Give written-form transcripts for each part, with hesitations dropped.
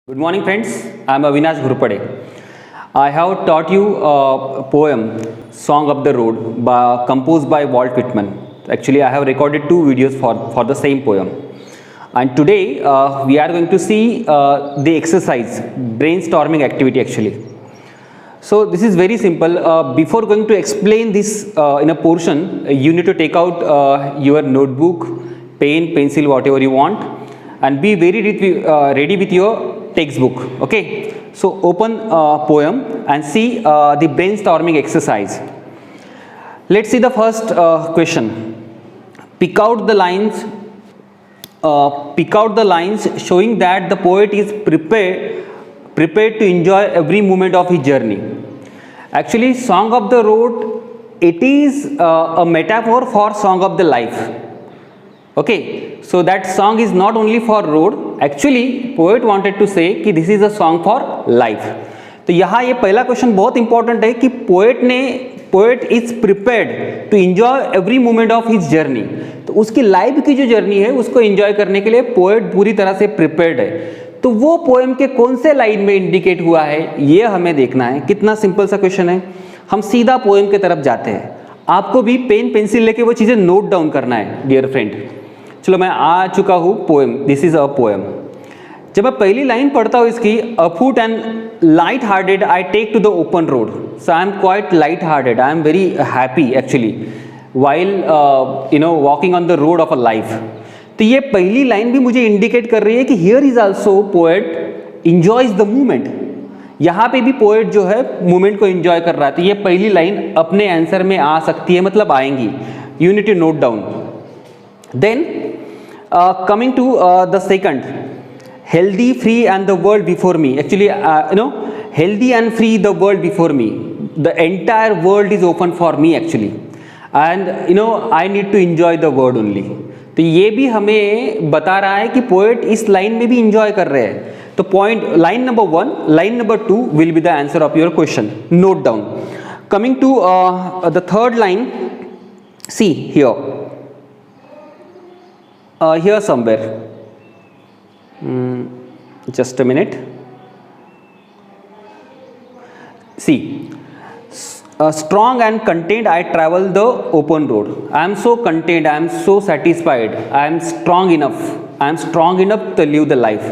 Good morning, friends. I am Avinash Ghurpade. I have taught you a poem, Song of the Road, composed by Walt Whitman. Actually, I have recorded two videos for the same poem. And today, we are going to see the exercise, brainstorming activity actually. So, this is very simple. Before going to explain this in a portion, you need to take out your notebook, pen, pencil, whatever you want, and be very ready with your textbook. Okay, so open poem and see the brainstorming exercise. Let's see the first question. Pick out the lines showing that the poet is prepared to enjoy every moment of his journey. Actually, Song of the Road, it is a metaphor for Song of the Life. Okay, so that song is not only for road. Actually, poet wanted to say कि this is a song for life. तो यहाँ ये पहला question बहुत important है कि poet is prepared to enjoy every moment of his journey. तो उसकी लाइफ की जो जर्नी है उसको एंजॉय करने के लिए पोएट पूरी तरह से प्रिपेयर्ड है. तो वो पोएम के कौन से लाइन में इंडिकेट हुआ है ये हमें देखना है. कितना सिंपल सा क्वेश्चन है. हम सीधा पोएम के तरफ जाते हैं. आपको भी पेन पेंसिल लेके वो चीज़ें नोट डाउन करना है डियर फ्रेंड. चलो मैं आ चुका हूँ poem. This is a poem. जब मैं पहली लाइन पढ़ता हूँ इसकी, afoot and light hearted I take to the open road. So I am quite light hearted. I am very happy actually while walking on the road of a life. तो ये पहली line भी मुझे indicate कर रही है कि here is also poet enjoys the movement. यहाँ पे भी पोएट जो है मूवमेंट को एंजॉय कर रहा है. तो ये पहली लाइन अपने आंसर में आ सकती है, मतलब आएंगी. You need to note down. Then coming to the second, healthy, free and the world before me. Actually healthy and free, the world before me. The entire world is open for me actually, and I need to enjoy the world only. तो ये भी हमें बता रहा है कि poet इस line में भी इंजॉय कर रहे हैं. तो point line number 1, line number 2 will be the answer of your question. Note down. Coming to the third line, see here. Here somewhere, just a minute. See, strong and content I travel the open road. I am so content, I am so satisfied, I am strong enough to live the life.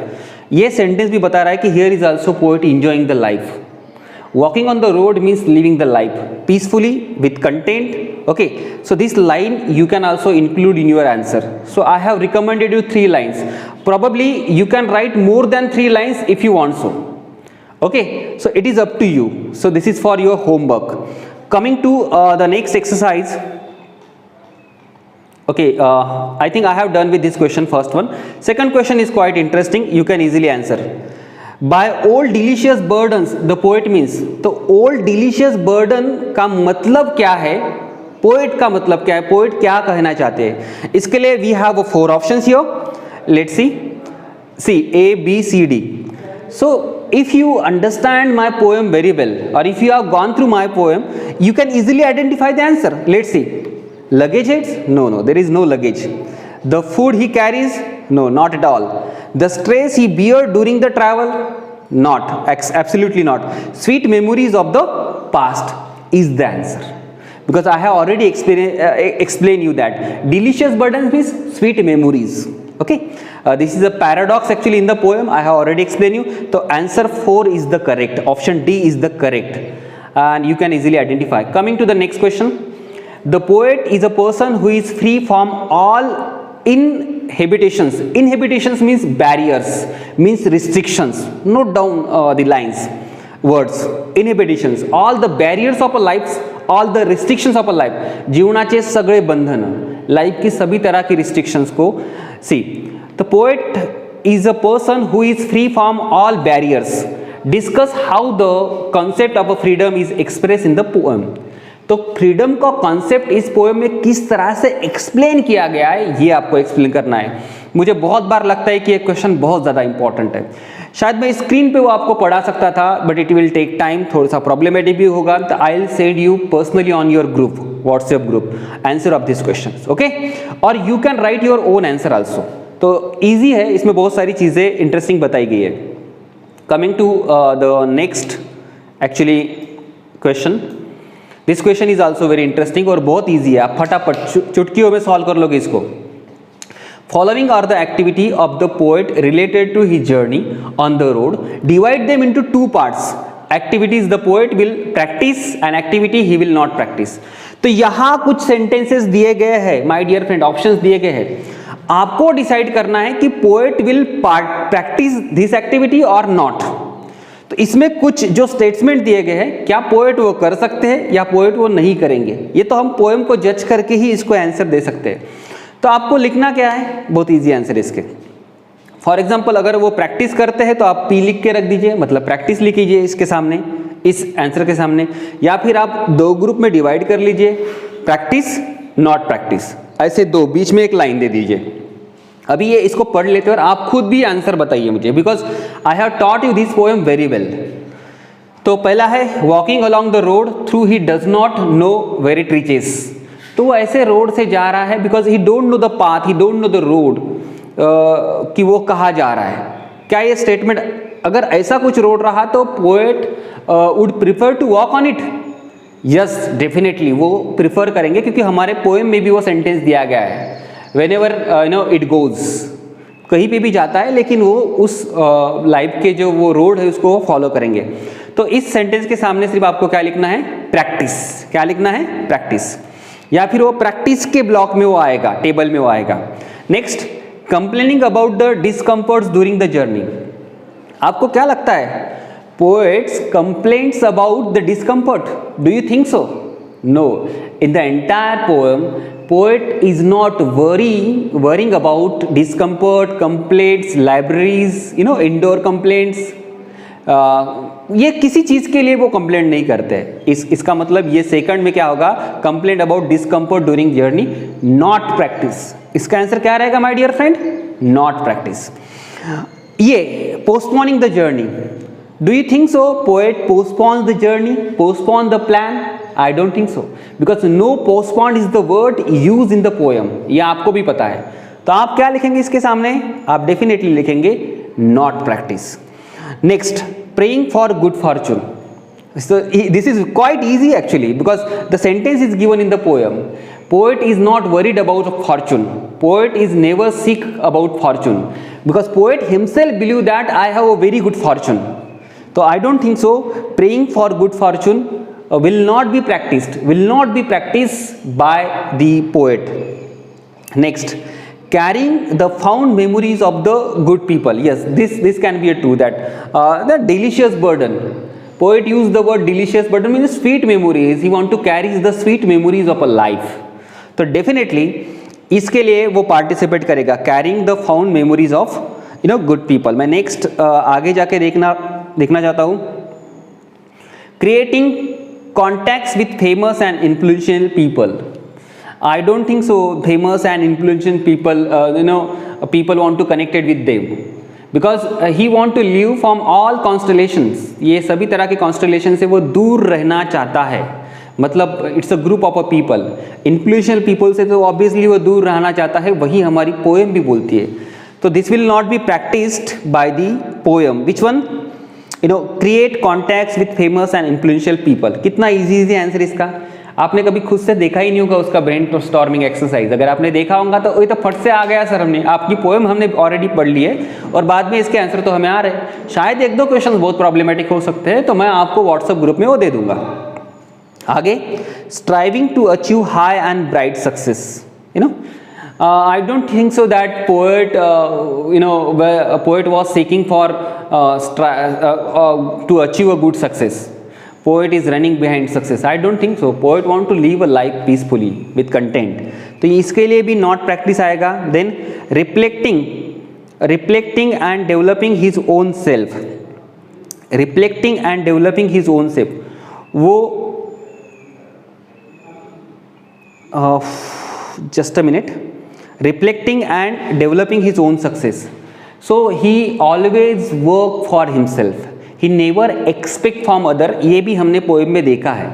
ये sentence भी बता रहा है कि here is also poet enjoying the life. Walking on the road means living the life peacefully with content. Okay, so this line you can also include in your answer. So I have recommended you 3 lines. Probably you can write more than 3 lines if you want so. Okay, so it is up to you. So this is for your homework. Coming to the next exercise. Okay, I think I have done with this question, first one. Second question is quite interesting. You can easily answer. By all delicious burdens, the poet means. तो all delicious burden का मतलब क्या है, poet का मतलब क्या है, poet क्या कहना चाहते हैं. इसके लिए we have 4 options here. Let's see A, B, C, D. So if you understand my poem very well, or if you have gone through my poem, you can easily identify the answer. Let's see. Luggage heads? No, there is no luggage. The food he carries? No, not at all. The stress he bear during the travel? Not, absolutely not. Sweet memories of the past is the answer, because I have already explained you that delicious burdens means sweet memories. Okay, this is a paradox actually in the poem. I have already explained you. So answer 4 is the correct. Option D is the correct, and you can easily identify. Coming to the next question. The poet is a person who is free from all inhibitions. Inhibitions means barriers, means restrictions. Note down the lines, words. Inhibitions, all the barriers of a life, all the restrictions of a life. जीवनाचे सगळे बंधन, life की सभी तरह की restrictions को. See, the poet is a person who is free from all barriers. Discuss how the concept of a freedom is expressed in the poem. तो freedom का कॉन्सेप्ट इस पोएम में किस तरह से एक्सप्लेन किया गया है ये आपको एक्सप्लेन करना है. मुझे बहुत बार लगता है कि ये क्वेश्चन बहुत ज़्यादा इंपॉर्टेंट है. शायद मैं स्क्रीन पे वो आपको पढ़ा सकता था, but it will take time, थोड़ा सा प्रॉब्लमेटिक भी होगा. तो I will send you personally on your group, WhatsApp group, answer of this question. Okay, और you can write your own answer also. तो ईजी है, इसमें बहुत सारी चीज़ें इंटरेस्टिंग बताई गई है. Coming to the next actually question. This question is also very interesting और बहुत easy है, आप फटाफट चुटकियों में सॉल्व कर लोगे इसको. Following are the activity of the poet related to his journey on the road. Divide them into two parts. Activities the poet will practice and activity he will not practice. तो यहाँ कुछ sentences दिए गए हैं my dear friend, options दिए गए हैं. आपको डिसाइड करना है कि poet will practice this activity और नॉट. तो इसमें कुछ जो स्टेटमेंट दिए गए हैं, क्या पोएट वो कर सकते हैं या पोएट वो नहीं करेंगे, ये तो हम पोएम को जज करके ही इसको आंसर दे सकते हैं. तो आपको लिखना क्या है, बहुत ईजी आंसर इसके. फॉर एग्जाम्पल अगर वो प्रैक्टिस करते हैं तो आप पी लिख के रख दीजिए, मतलब प्रैक्टिस लिख लीजिए इसके सामने, इस आंसर के सामने. या फिर आप दो ग्रुप में डिवाइड कर लीजिए, प्रैक्टिस नॉट प्रैक्टिस, ऐसे दो, बीच में एक लाइन दे दीजिए. अभी ये इसको पढ़ लेते हैं और आप खुद भी आंसर बताइए मुझे, because I have taught you this poem very well. तो पहला है walking along the road through he does not know where it reaches. तो वो ऐसे रोड से जा रहा है because he don't know the path, he don't know the road, कि वो कहाँ जा रहा है. क्या ये स्टेटमेंट, अगर ऐसा कुछ रोड रहा तो poet would prefer to walk on it. Yes definitely वो प्रिफर करेंगे, क्योंकि हमारे पोएम में भी वो सेंटेंस दिया गया है, whenever it goes, कहीं पे भी जाता है लेकिन वो उस लाइफ के जो वो रोड है उसको फॉलो करेंगे. तो इस सेंटेंस के सामने सिर्फ आपको क्या लिखना है, प्रैक्टिस. क्या लिखना है, प्रैक्टिस. या फिर वो प्रैक्टिस के ब्लॉक में वो आएगा, टेबल में वो आएगा. Next, complaining about the discomforts during the journey. आपको क्या लगता है, poets complaints about the discomfort, do you think so? No. In the entire poem, poet is not worrying about discomfort, complaints, libraries, indoor complaints. ये किसी चीज़ के लिए वो complaint नहीं करते. इसका मतलब ये सेकंड में क्या होगा, complaint about discomfort during journey, not practice. इसका आंसर क्या रहेगा my dear friend, not practice. ये postponing the journey, do you think so poet postpones the journey, postpone the plan? I don't think so, because no postponed is the word used in the poem. ये आपको भी पता है. तो आप क्या लिखेंगे इसके सामने, आप डेफिनेटली लिखेंगे not practice. Next, praying for good fortune. So this is quite easy actually, because the sentence is given in the poem. Poet is not worried about fortune. Poet is never sick about fortune, because poet himself believe that I have a very good fortune. So I don't think so. Praying for good fortune will not be practiced by the poet. Next, carrying the fond memories of the good people. Yes, this can be a true, that the delicious burden. Poet used the word delicious burden, means sweet memories. He want to carry the sweet memories of a life. तो definitely इसके लिए वो participate करेगा, carrying the fond memories of good people. मैं next आगे जाके देखना चाहता हूँ. Creating contacts with famous and influential people. I don't think so famous and influential people, people want to connect it with them, because he want to live from all constellations. ये सभी तरह के constellation से वो दूर रहना चाहता है. मतलब it's a group of a people. Influential people से तो ऑब्वियसली वो दूर रहना चाहता है, वही हमारी पोएम भी बोलती है. तो this will not be practised by the poem. Which one, create contacts with famous and influential people. कितना इजी आंसर इसका. आपने कभी खुद से देखा ही नहीं होगा उसका ब्रेन स्टॉर्मिंग एक्सरसाइज. अगर आपने देखा होगा तो ये तो फट से आ गया सर, हमने आपकी पोएम हमने ऑलरेडी पढ़ ली है और बाद में इसके आंसर तो हमें आ रहे हैं. शायद एक दो क्वेश्चन बहुत प्रॉब्लमेटिक हो सकते हैं, तो मैं आपको व्हाट्सएप ग्रुप में वो दे दूंगा. आगे, striving to achieve high and bright success. I don't think so that poet was seeking for to achieve a good success. Poet is running behind success. I don't think so. Poet want to live a life peacefully with content. तो इसके लिए भी not practice आएगा. Then reflecting and developing his own self. Reflecting and developing his own self. वो just a minute. Reflecting and developing his own success. So he always work for himself. He never expect from other. ये भी हमने poem में देखा है.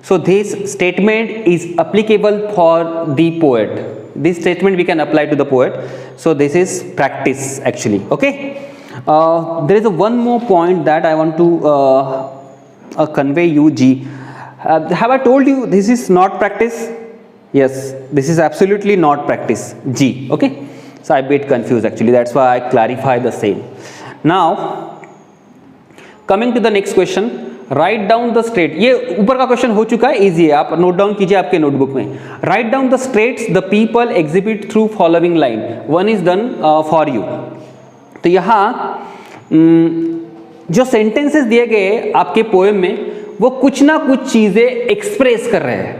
So this statement is applicable for the poet. This statement we can apply to the poet. So this is practice actually. Okay. There is a one more point that I want to convey you, G. Have I told you this is not practice? Yes, this is absolutely not practice, G. Okay, so I bit confused actually, that's why I clarify the same. Now coming to the next question, right down the straight, ये ऊपर का question हो चुका है, easy है, आप note down कीजिए आपके नोटबुक में. Write down the traits the people exhibit through following line, one is done for you. तो यहाँ जो सेंटेंसेस दिए गए आपके पोएम में वो कुछ ना कुछ चीजें एक्सप्रेस कर रहे हैं.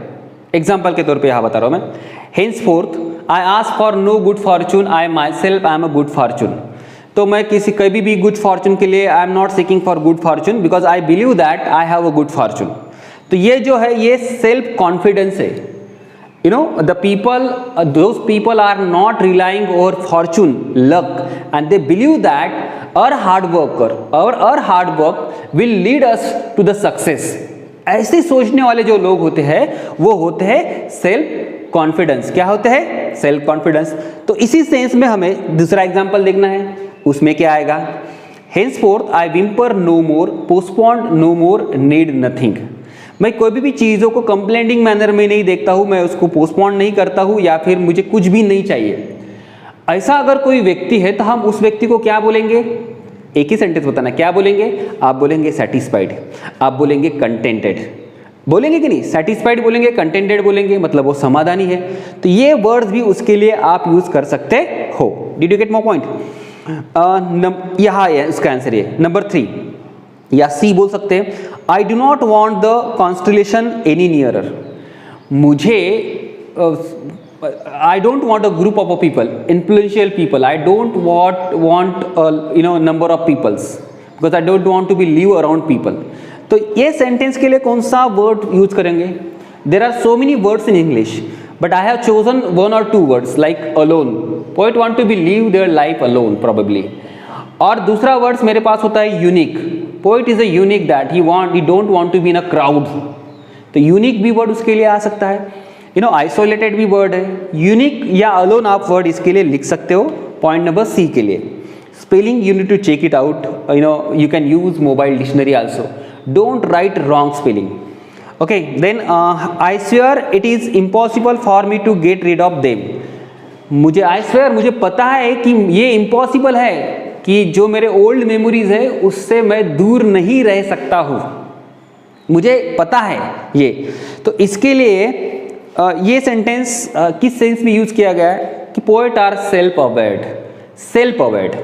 एग्जाम्पल के तौर पे यहाँ बता रहा हूँ मैं. Henceforth I ask for no good fortune, I myself I am a good fortune. तो मैं किसी कभी भी गुड फॉर्चून के लिए I am not seeking for good fortune because I believe that I have a good fortune. तो ये जो है ये सेल्फ कॉन्फिडेंस है. You know, the people, those people are not relying over fortune, luck, and they believe that our hard work will lead us to the success. ऐसे सोचने वाले जो लोग होते हैं वो होते हैं सेल्फ कॉन्फिडेंस. क्या होते हैं? Self confidence. तो इसी सेंस में हमें दूसरा एग्जाम्पल देखना है. उसमें क्या आएगा? Henceforth I whimper no more, postpone no more, need nothing. मैं कोई भी चीज़ों को कंप्लेंटिंग मैनर में नहीं देखता हूँ, मैं उसको पोस्टपोन नहीं करता हूँ या फिर मुझे कुछ भी नहीं चाहिए. ऐसा अगर कोई व्यक्ति है तो हम उस व्यक्ति को क्या बोलेंगे? एक ही सेंटेंस बताना, क्या बोलेंगे? आप बोलेंगे सेटिस्फाइड, आप बोलेंगे कंटेंटेड, बोलेंगे कि नहीं? सेटिस्फाइड बोलेंगे, कंटेंटेड बोलेंगे, मतलब वो समाधानी है. तो ये वर्ड्स भी उसके लिए आप यूज कर सकते हो. Did you get my point? यहाँ है उसका आंसर. ये नंबर 3 या सी बोल सकते हैं. I do not want the constellation any nearer. मुझे I don't want a group of people, influential people. I don't want number of peoples because I don't want to be live around people. तो ये sentence के लिए कौन सा word use करेंगे? There are so many words in English but I have chosen 1 or 2 words like alone. Poet want to be live their life alone probably. और दूसरा words मेरे पास होता है unique. Poet is a unique that he don't want to be in a crowd. तो unique भी word उसके लिए आ सकता है. आइसोलेटेड भी वर्ड है. यूनिक या अलोन आप वर्ड इसके लिए लिख सकते हो. पॉइंट नंबर सी के लिए spelling you need to check it out. You can use mobile dictionary also. Don't write wrong spelling. Okay, then I swear it is impossible for me to get rid of them. मुझे पता है कि ये impossible है कि जो मेरे old memories है उससे मैं दूर नहीं रह सकता हूँ. मुझे पता है ये. तो इसके लिए ये सेंटेंस किस सेंस में यूज किया गया है कि poet are self awared. Self awared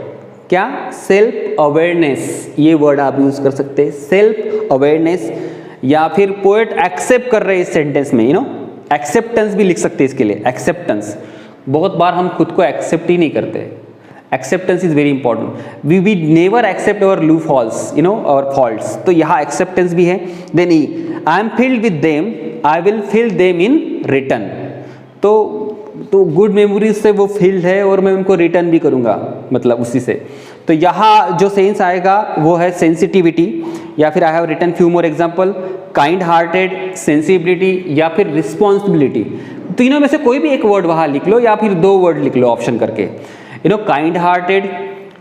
क्या? सेल्फ अवेयरनेस, ये वर्ड आप यूज कर सकते हैं. सेल्फ अवेयरनेस या फिर पोएट एक्सेप्ट कर रहे हैं इस सेंटेंस में. एक्सेप्टेंस भी लिख सकते हैं इसके लिए. एक्सेप्टेंस, बहुत बार हम खुद को एक्सेप्ट ही नहीं करते. Acceptance is very important. We never accept our loo falls, our faults. तो यहाँ एक्सेप्टेंस भी है. Then I am filled with them, I will fill them in return. तो गुड मेमोरीज से वो फील्ड है और मैं उनको रिटर्न भी करूँगा, मतलब उसी से. तो यहाँ जो सेंस आएगा वो है सेंसिटिविटी, या फिर I have written few more example. Kind hearted, sensibility या फिर रिस्पॉन्सिबिलिटी. तीनों में से कोई भी एक वर्ड वहाँ लिख लो या फिर 2 वर्ड लिख लो ऑप्शन करके. काइंड हार्टेड,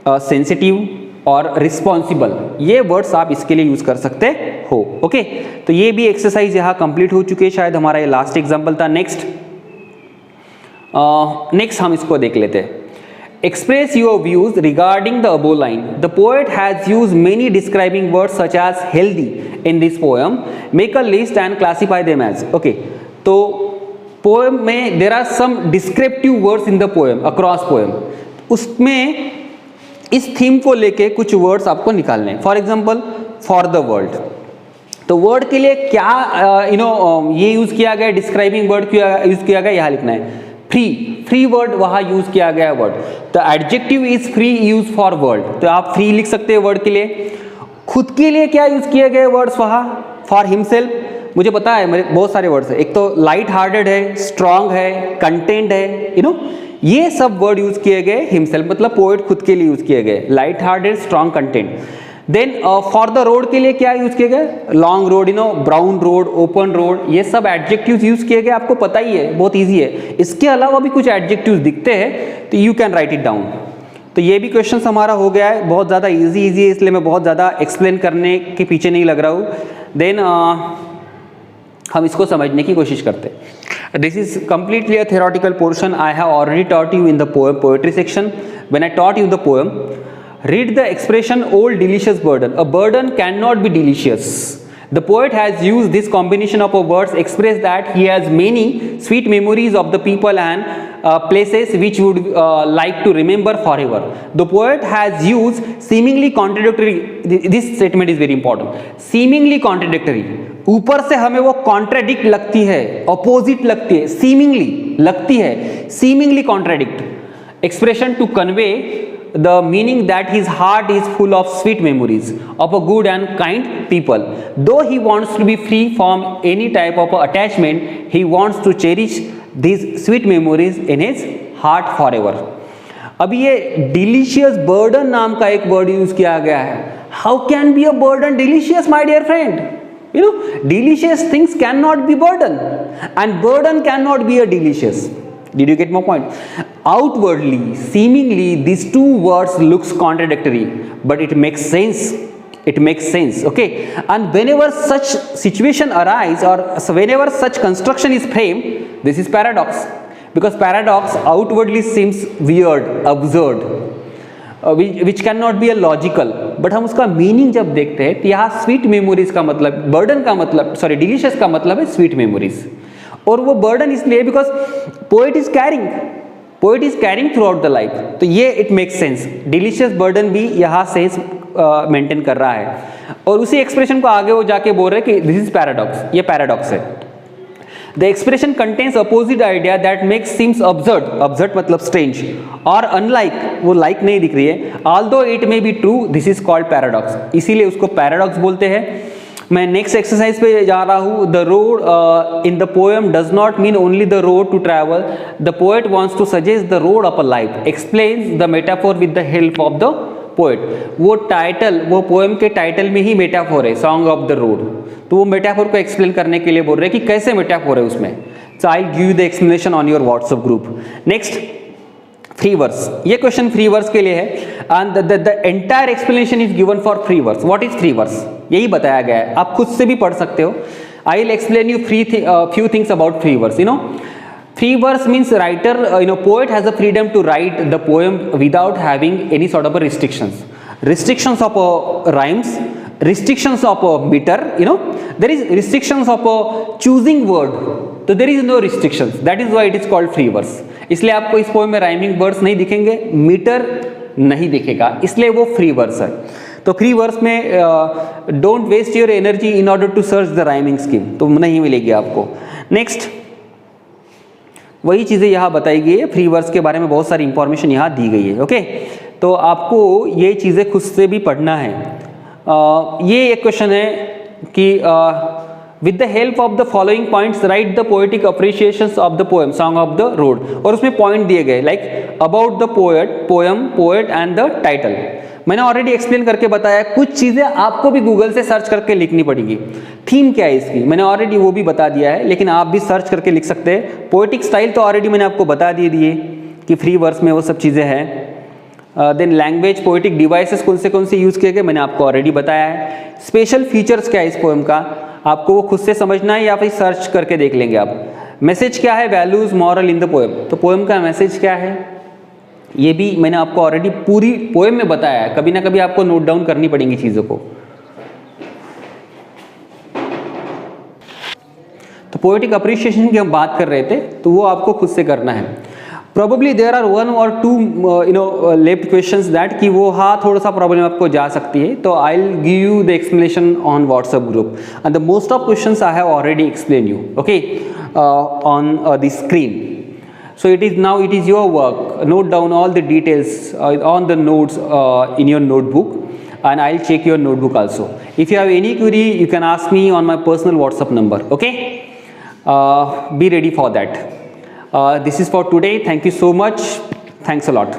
सेंसिटिव और रिस्पॉन्सिबल, ये वर्ड्स आप इसके लिए यूज कर सकते हो. ओके, तो ये भी एक्सरसाइज यहाँ कंप्लीट हो चुकी है. शायद हमारा ये लास्ट एग्जाम्पल था. नेक्स्ट हम इसको देख लेते हैं. Express your views regarding the above line. The poet has used many describing words such as healthy in this poem. Make a list and classify them as. Okay, तो poem में there are some descriptive words in the poem, across poem. उसमें इस theme को लेके कुछ words आपको निकालने हैं. For example for the world. तो वर्ड के लिए क्या ये यूज किया गया, डिस्क्राइबिंग वर्ड यूज किया गया, यहाँ लिखना है. फ्री वर्ड वहाँ यूज किया गया वर्ड. तो adjective is free use for word. तो आप फ्री लिख सकते हैं वर्ड के लिए. खुद के लिए क्या यूज किए गए वर्ड्स वहाँ? For himself. मुझे पता है मेरे बहुत सारे वर्ड्स है. एक तो लाइट हार्टेड है, स्ट्रांग है, कंटेंट है. ये सब वर्ड यूज किए गए हिमसेल्फ, मतलब पोएट खुद के लिए यूज किए गए. Light hearted, strong, content. Then for the road के लिए क्या यूज किए गए? Long road, brown road, open road. ये सब एडजेक्टिव्स यूज किए गए. आपको पता ही है, बहुत इजी है. इसके अलावा भी कुछ एडजेक्टिव्स दिखते हैं तो you can right it down. तो ये भी क्वेश्चन हमारा हो गया है, बहुत ज़्यादा इजी है, इसलिए मैं बहुत ज़्यादा एक्सप्लेन करने के पीछे नहीं लग रहा हूँ। देन हम इसको समझने की कोशिश करते हैं। This is completely a theoretical portion. I have already taught you in the poem poetry section. When I taught you the poem, read the expression old delicious burden. A burden cannot be delicious. The poet has used this combination of words express that he has many sweet memories of the people and places which would like to remember forever. The poet has used seemingly contradictory. This statement is very important. Seemingly contradictory. ऊपर से हमें वो contradict लगती है, opposite लगती है, seemingly लगती है, seemingly contradict expression to convey the meaning that his heart is full of sweet memories of a good and kind people. Though he wants to be free from any type of attachment, he wants to cherish these sweet memories in his heart forever. अब ये delicious burden नाम का एक word use किया गया है. How can be a burden delicious, my dear friend? You know, delicious things cannot be burden, and burden cannot be a delicious. Did you get my point? Outwardly, seemingly, these two words looks contradictory, but it makes sense. It makes sense, okay? And whenever such situation arise, or whenever such construction is framed, this is paradox, because paradox outwardly seems weird, absurd, which cannot be a logical. But हम उसका meaning जब देखते हैं तो यहाँ sweet memories का मतलब, burden का मतलब, सॉरी डिलीशियस का मतलब है स्वीट मेमोरीज, और वो बर्डन इसलिए because poet is carrying through out the life. तो ये it makes sense, delicious burden भी यहाँ सेंस मेंटेन कर रहा है, और उसी एक्सप्रेशन को आगे वो जाके बोल रहे कि दिस इज पैराडॉक्स, ये पैराडॉक्स है. The expression contains opposite idea that makes seems absurd, absurd मतलब स्ट्रेंज और अनलाइक, वो लाइक नहीं दिख रही है, although it may be true, this is called paradox, इसीलिए उसको पैराडॉक्स बोलते हैं. मैं नेक्स्ट एक्सरसाइज पे जा रहा हूँ. The road in the poem does not mean only the road to travel. The poet wants to suggest the road of a life, explains the metaphor with the help of the poet. वो title, वो poem के title में ही metaphor है, song of the road. तो वो metaphor को explain करने के लिए बोल रहे हैं कि कैसे मेटाफोर है उसमें. So I will give you the explanation on your WhatsApp group. Next, free verse. ये क्वेश्चन फ्री वर्स के लिए है, and the entire explanation is given for free verse. What is free verse, यही बताया गया है, आप खुद से भी पढ़ सकते हो. I will explain you few things about free verse. You know, free verse means writer, poet has a freedom to write the poem without having any sort of restrictions of rhymes, restrictions of meter, there is restrictions of choosing word, so there is no restrictions, that is why it is called free verse. इसलिए आपको इस poem में rhyming words नहीं दिखेंगे, metre नहीं दिखेगा, इसलिए वो फ्री वर्स है. तो फ्री वर्स में don't waste your energy in order to search the rhyming scheme, तो नहीं मिलेगी आपको. नेक्स्ट, वही चीज़ें यहाँ बताई गई है, फ्री वर्स के बारे में बहुत सारी इंफॉर्मेशन यहाँ दी गई है. ओके, तो आपको ये चीज़ें खुद से भी पढ़ना है. ये एक क्वेश्चन है कि with the help of the following points right the poetic अप्रिशिएशंस of the poem song of the road. और उसमें पॉइंट दिए गए like about the poem, poet and the title. मैंने ऑलरेडी एक्सप्लेन करके बताया, कुछ चीज़ें आपको भी गूगल से सर्च करके लिखनी पड़ेगी. थीम क्या है इसकी, मैंने ऑलरेडी वो भी बता दिया है, लेकिन आप भी सर्च करके लिख सकते हैं. पोएटिक स्टाइल तो ऑलरेडी मैंने आपको बता दिए कि फ्री वर्स में वो सब चीज़ें हैं. देन लैंग्वेज, पोएटिक डिवाइसेस कौन से यूज़ किए गए, मैंने आपको ऑलरेडी बताया है. स्पेशल फीचर्स क्या है इस पोएम का, आपको वो खुद से समझना है या फिर सर्च करके देख लेंगे आप. मैसेज क्या है, values, moral in the poem, तो पोएम का मैसेज क्या है ये भी मैंने आपको ऑलरेडी पूरी पोएम में बताया है. कभी ना कभी आपको नोट डाउन करनी पड़ेंगी चीज़ों को. तो पोएटिक अप्रिशिएशन की हम बात कर रहे थे, तो वो आपको खुद से करना है. Probably there are 1 or 2 left questions that कि वो हाँ थोड़ा सा प्रॉब्लम आपको जा सकती है. तो I'll give you the explanation on WhatsApp group, and the most of questions I have already explained you, okay, on the screen. So it is your work. Note down all the details on the notes in your notebook, and I'll check your notebook also. If you have any query, you can ask me on my personal WhatsApp number. Okay, be ready for that. This is for today. Thank you so much. Thanks a lot.